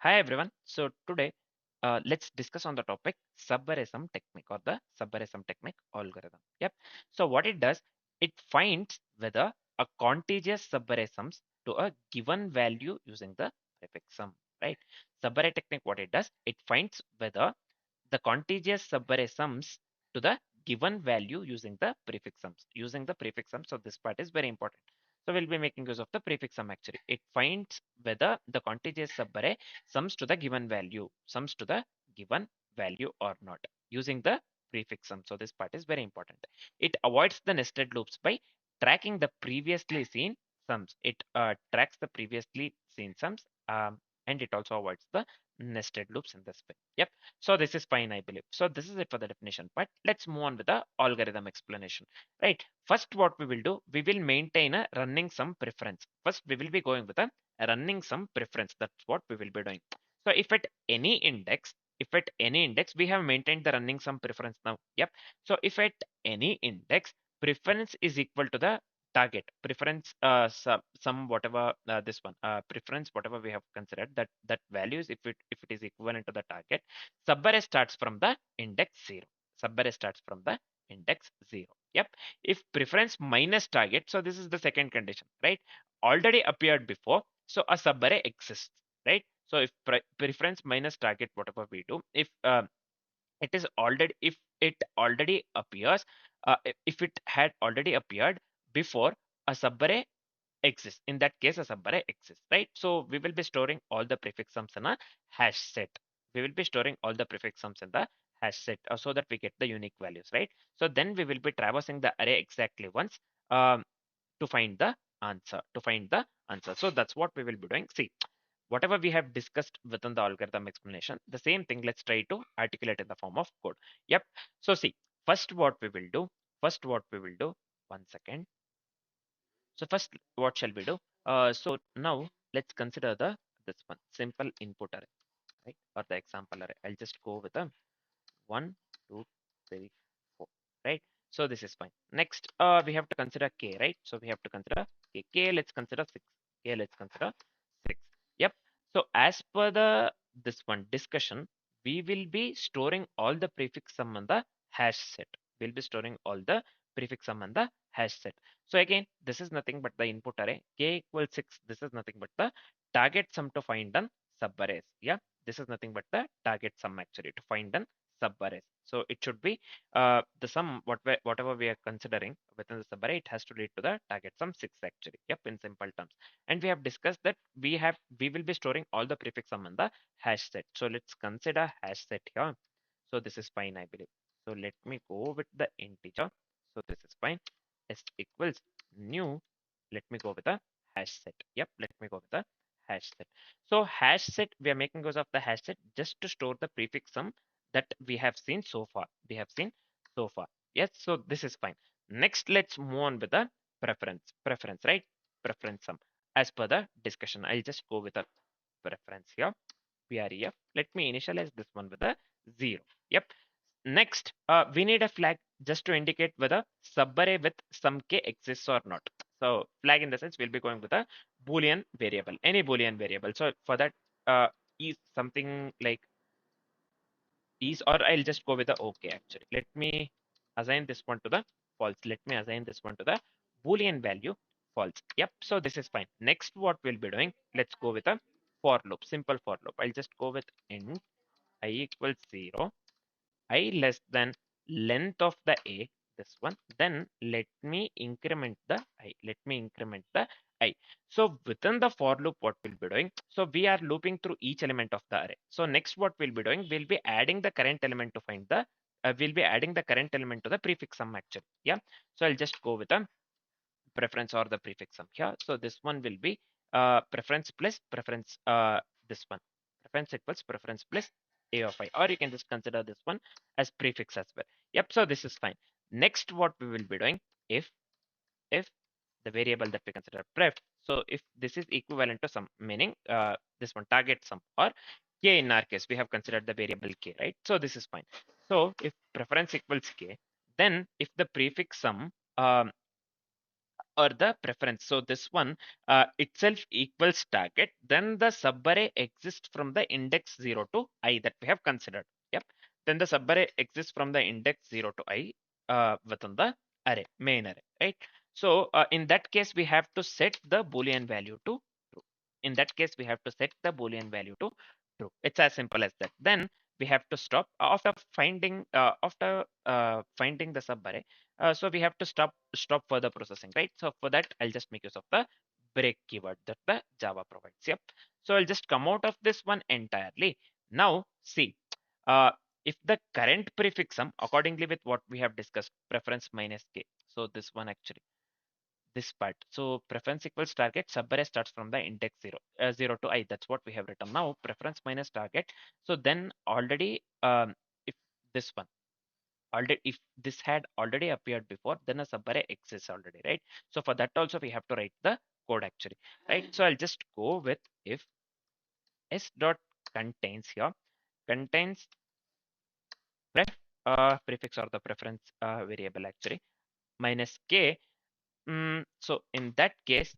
Hi everyone. So today, let's discuss on the topic Subarray sum technique or the Subarray sum technique algorithm. Yep. So what it does, it finds whether a contiguous Subarray sums to a given value using the prefix sum. Right. Subarray technique, what it does, it finds whether the contiguous subarray sums to the given value using the prefix sums. Using the prefix sum, so this part is very important. So we'll be making use of the prefix sum actually. It finds whether the contiguous subarray sums to the given value, sums to the given value or not using the prefix sum. So this part is very important. It avoids the nested loops by tracking the previously seen sums. It tracks the previously seen sums and it also avoids the nested loops in this way. Yep. So this is fine, I believe. So this is it for the definition, but let's move on with the algorithm explanation, right? First, what we will do, we will maintain a running sum preference. First, we will be going with a running sum preference. That's what we will be doing. So if at any index, we have maintained the running sum preference now. Yep. So if at any index, preference is equal to the target preference some whatever this one preference whatever we have considered that values if it is equivalent to the target, subarray starts from the index 0. Subarray starts from the index 0. Yep. If preference minus target, so this is the second condition, right? Already appeared before, so a subarray exists, right? So if preference minus target, whatever we do, if it already appears, if it had already appeared before a subarray exists, in that case a subarray exists, right? So we will be storing all the prefix sums in a hash set. We will be storing all the prefix sums in the hash set so that we get the unique values, right? So then we will be traversing the array exactly once um, to find the answer. So that's what we will be doing. See, whatever we have discussed within the algorithm explanation, the same thing, let's try to articulate in the form of code. Yep. So see, first what we will do, first what we will do, one second. So first, what shall we do? So now let's consider the this one simple input array, right? Or the example array. I'll just go with a 1, 2, 3, 4, right? So this is fine. Next, we have to consider k, right? So we have to consider k. Let's consider 6. Let's consider 6. Yep. So as per the this one discussion, we will be storing all the prefix sum on the hash set. We'll be storing all the prefix sum on the hash set. So again, this is nothing but the input array k equals 6. This is nothing but the target sum to find an subarrays. Yeah, this is nothing but the target sum actually to find an subarrays. So it should be the sum whatever we are considering within the subarray, it has to lead to the target sum 6 actually. Yep, in simple terms. And we have discussed that we will be storing all the prefix sum in the hash set. So let's consider hash set here. So this is fine, I believe. So let me go with the integer. So this is fine. S equals new. Let me go with the hash set. Yep, let me go with the hash set. So hash set, we are making use of the hash set just to store the prefix sum that we have seen so far. We have seen so far. Yes, so this is fine. Next, let's move on with the preference, right? Preference sum. As per the discussion, I'll just go with a preference here. PREF. Let me initialize this one with a 0. Yep. Next, we need a flag just to indicate whether subarray with some k exists or not. So flag in the sense we'll be going with a boolean variable, any boolean variable. So for that, is something like is, or I'll just go with the okay actually. Let me assign this one to the false. Let me assign this one to the boolean value false. Yep. So this is fine. Next, what we'll be doing, let's go with a for loop, simple for loop. I'll just go with int I equals 0, I less than length of the a, this one. Then let me increment the I. So within the for loop, what we'll be doing, so we are looping through each element of the array. So next, what we'll be doing, we'll be adding the current element to find the we'll be adding the current element to the prefix sum actually. Yeah. So I'll just go with a preference or the prefix sum here. So this one will be preference plus preference, this one preference equals preference plus a of I, or you can just consider this one as prefix as well. Yep. So this is fine. Next, what we will be doing, if the variable that we consider pref, so if this is equivalent to some, meaning this one target sum, or k, in our case we have considered the variable k, right? So this is fine. So if preference equals k, then if the prefix sum or the preference. So this one itself equals target, then the subarray exists from the index 0 to I that we have considered. Yep. Then the subarray exists from the index 0 to I within the array, main array, right? So in that case, we have to set the Boolean value to true. In that case, we have to set the Boolean value to true. It's as simple as that. Then we have to stop after finding the subarray. So we have to stop further processing, right? So for that, I'll just make use of the break keyword that the Java provides. Yep. So I'll just come out of this one entirely. Now see, uh, if the current prefix sum accordingly with what we have discussed, preference minus k. So this one actually, this part. So preference equals target, subarray starts from the index 0, 0 to I. That's what we have written. Now preference minus target. So then already, if this one already, if this had already appeared before, then a subarray exists already, right? So for that also we have to write the code actually, right? So I'll just go with if s dot contains here, contains prefix or the preference variable actually minus k. So in that case,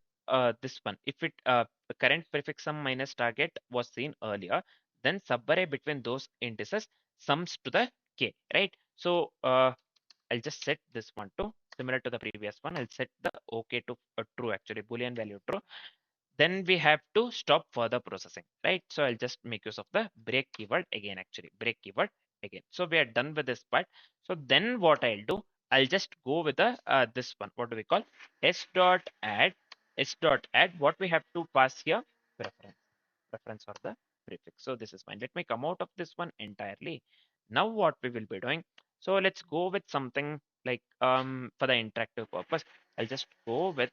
this one, if it the current prefix sum minus target was seen earlier, then subarray between those indices sums to the k, right? So I'll just set this one to similar to the previous one. I'll set the OK to true actually, Boolean value true. Then we have to stop further processing, right? So I'll just make use of the break keyword again actually, break keyword again. So we are done with this part. So then what I'll do, I'll just go with the this one. What do we call s dot add, s dot add. What we have to pass here, preference, preference for the prefix. So this is fine. Let me come out of this one entirely. Now what we will be doing, so let's go with something like for the interactive purpose, I'll just go with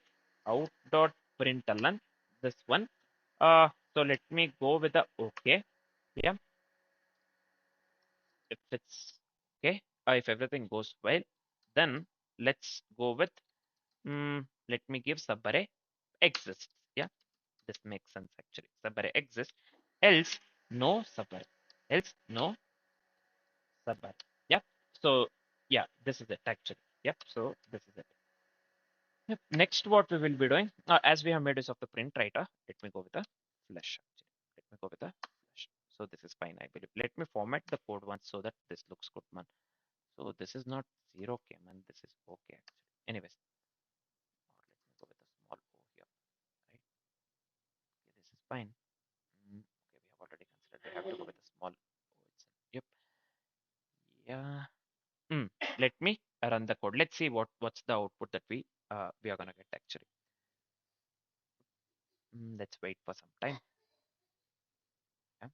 out dot println this one. So let me go with the okay. Yeah, if it's okay, if everything goes well, then let's go with let me give subarray exists. Yeah, this makes sense actually. Subarray exists, else no subarray, else no subarray. Yep. So yeah, this is it actually. Yep. So this is it. Yep. Next, what we will be doing, as we have made use of the print writer, let me go with the flash. Let me go with the flash. So this is fine, I believe. Let me format the code once so that this looks good, man. So this is not 0k, man. This is okay actually. Anyways, or let me go with a small o here, right? Okay, this is fine. Okay, we have already considered. We have to go with a small o itself. Yep. Yeah. Let me run the code. Let's see what's the output that we are gonna get actually. Let's wait for some time. Yeah.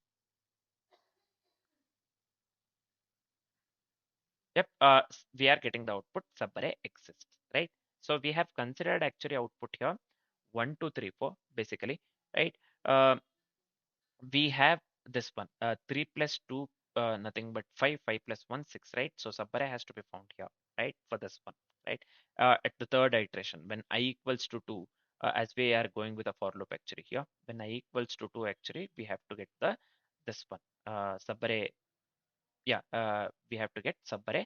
Yep, we are getting the output subarray exists, right? So we have considered actually output here 1, 2, 3, 4, basically, right? Uh, we have this one 3 plus 2, nothing but 5, 5 plus 1, 6, right? So subarray has to be found here, right? For this one, right? At the third iteration, when I equals to 2, as we are going with a for loop actually here, when I equals to 2, actually, we have to get the this one subarray. Yeah, we have to get subarray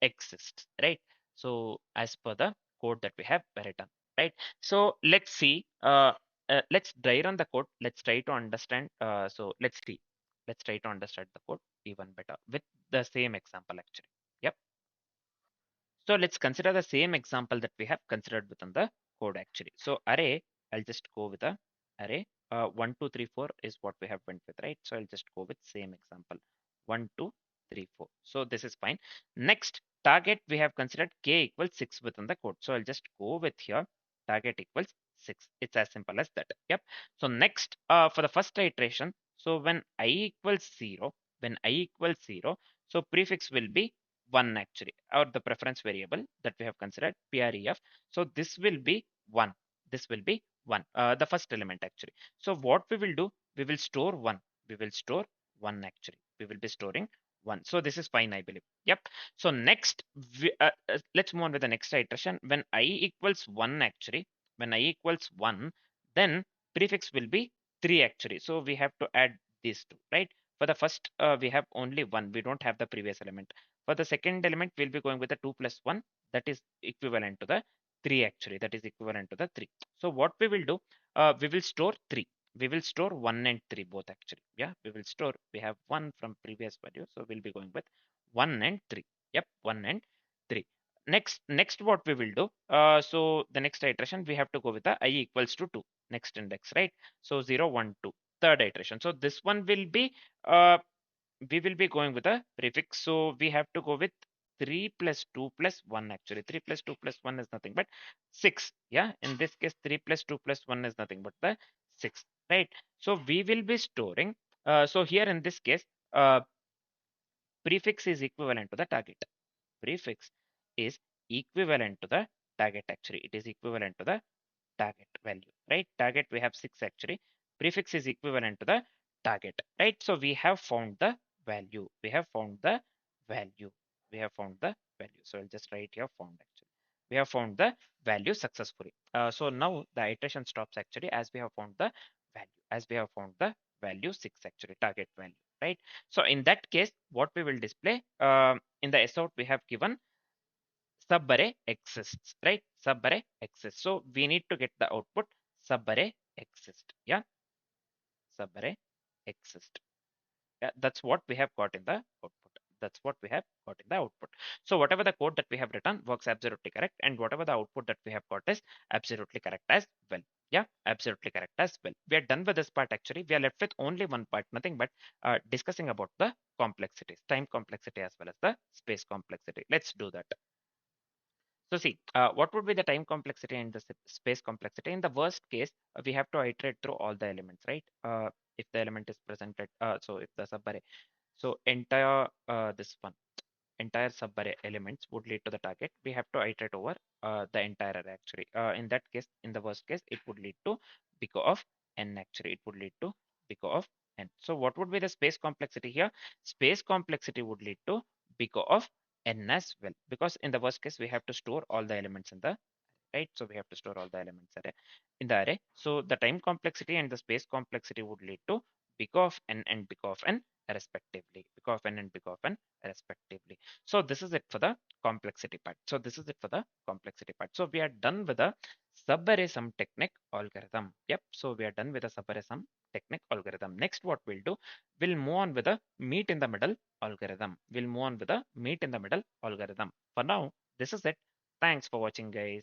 exists, right? So as per the code that we have written, right? So let's see, let's try run the code. Let's try to understand. So let's see, let's try to understand the code even better with the same example actually. Yep. So let's consider the same example that we have considered within the code actually. So array, I'll just go with a array. 1, 2, 3, 4 is what we have went with, right? So I'll just go with same example. 1, 2, 3, 4. So this is fine. Next target, we have considered k equals 6 within the code. So I'll just go with here target equals 6. It's as simple as that. Yep. So next, for the first iteration, so when I equals 0, when I equals 0, so prefix will be 1 actually, or the preference variable that we have considered pref. So this will be 1. This will be 1, the first element actually. So what we will do, we will store 1. We will store 1 actually. We will be storing 1. So this is fine, I believe. Yep. So next, let's move on with the next iteration. When I equals 1 actually, when I equals 1, then prefix will be 3 actually. So we have to add these two, right? For the first, we have only 1. We don't have the previous element. For the second element, we'll be going with the 2 plus 1. That is equivalent to the 3 actually, that is equivalent to the 3. So what we will do, we will store 3. We will store 1 and 3 both actually. Yeah, we will store, we have 1 from previous value. So we'll be going with 1 and 3. Yep, 1 and 3. Next what we will do, so the next iteration, we have to go with the I equals to 2, next index, right? So 0, 1, 2, third iteration. So this one will be, uh, we will be going with a prefix. So we have to go with 3 plus 2 plus 1 actually. 3 plus 2 plus 1 is nothing but 6. Yeah, in this case, 3 plus 2 plus 1 is nothing but the 6, right? So we will be storing, so here in this case, uh, prefix is equivalent to the target. Prefix is equivalent to the target actually. It is equivalent to the target value, right? Target, we have 6 actually. Prefix is equivalent to the target, right? So we have found the value. We have found the value. We have found the value. So I'll just write here found actually. We have found the value successfully. So now the iteration stops actually as we have found the value. As we have found the value 6 actually, target value, right? So in that case, what we will display, in the SOut we have given subarray exists, right? Subarray exists. So we need to get the output subarray exist. Yeah, subarray exist. Yeah, that's what we have got in the output. That's what we have got in the output. So whatever the code that we have written works absolutely correct, and whatever the output that we have got is absolutely correct as well. Yeah, absolutely correct as well. We are done with this part actually. We are left with only one part, nothing but discussing about the complexities, time complexity as well as the space complexity. Let's do that. So see, what would be the time complexity and the space complexity? In the worst case, we have to iterate through all the elements, right? If the element is presented, so if the subarray, so entire this one, entire subarray elements would lead to the target. We have to iterate over the entire array actually. In that case, in the worst case, it would lead to big O of n actually. It would lead to big O of n. So what would be the space complexity here? Space complexity would lead to big O of n as well, because in the worst case, we have to store all the elements in the, right? So we have to store all the elements array in the array. So the time complexity and the space complexity would lead to big O of n and big O of n respectively. Big O of n and big O of n respectively. So this is it for the complexity part. So this is it for the complexity part. So we are done with the subarray sum technique algorithm. Yep. So we are done with the subarray sum technique algorithm. Next, what we'll do, we'll move on with the meet in the middle algorithm. We'll move on with the meet in the middle algorithm. For now, this is it. Thanks for watching, guys.